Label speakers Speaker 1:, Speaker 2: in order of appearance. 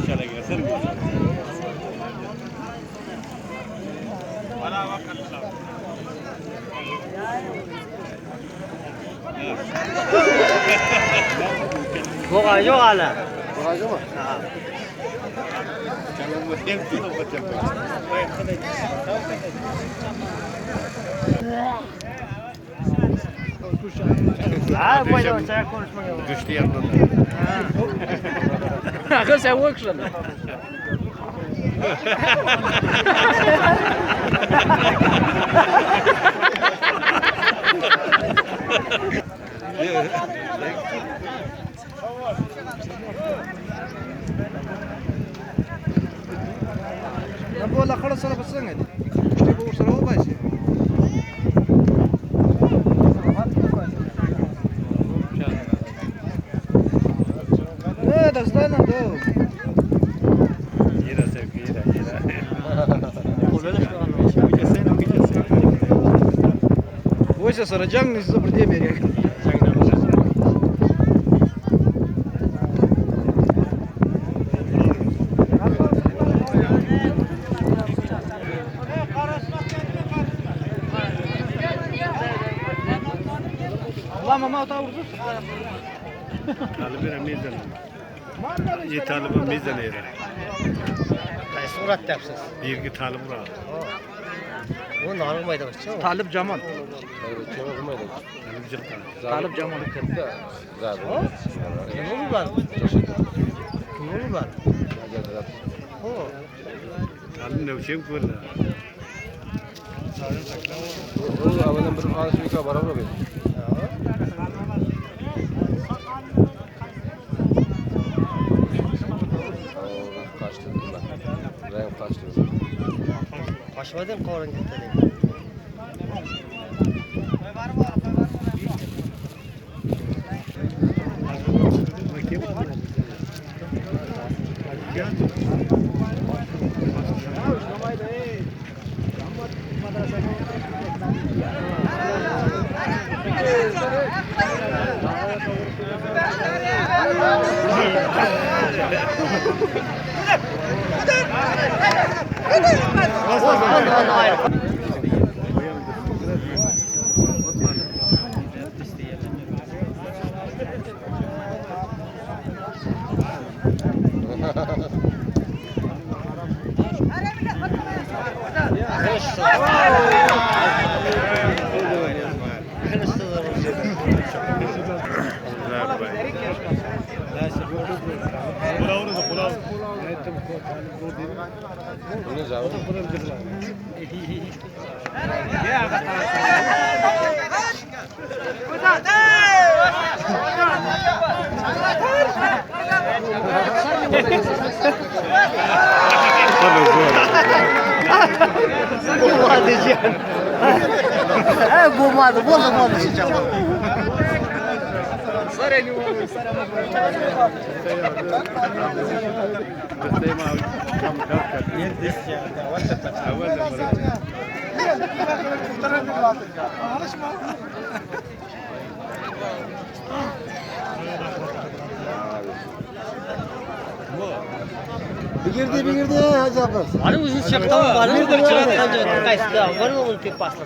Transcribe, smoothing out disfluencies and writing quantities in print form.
Speaker 1: Şöyle gelsin mi? Bana bakın.
Speaker 2: Boğa yok hala.
Speaker 3: Boğacı mı?
Speaker 2: Ha. Ha, böyle çay konuşmak yok.
Speaker 1: Düştü yandan.
Speaker 2: Akıl sen vur şunu.
Speaker 3: Na bola khada sara basanga ni. Este bo sara ho baise. Dastan na do.
Speaker 1: Yera sevgi yera.
Speaker 3: Войся сараджан не забрде берег. Mama ta vurdu.
Speaker 1: Talibine mizan. İyi talibe mizan yera.
Speaker 2: Kay surat yapsız.
Speaker 1: Bir iki talib var.
Speaker 2: Bu narıl mayda başçı.
Speaker 3: Talip Jamal.
Speaker 1: Talib cidden.
Speaker 3: Talip Jamal.
Speaker 2: Ne olur var? Ne olur var? O.
Speaker 1: Talib ne uçayım kurla.
Speaker 3: Avadan bir ağaçlığa beraber bir.
Speaker 2: Başmadım korun gitti. Bulmadı, bozulmadı sıcak.
Speaker 3: Sareni oğlum, Girdi Hacı Abbas.
Speaker 2: Hani uzun çakta mı var? Bir de çıraktan kaçtı. Var mı onun tek pasla?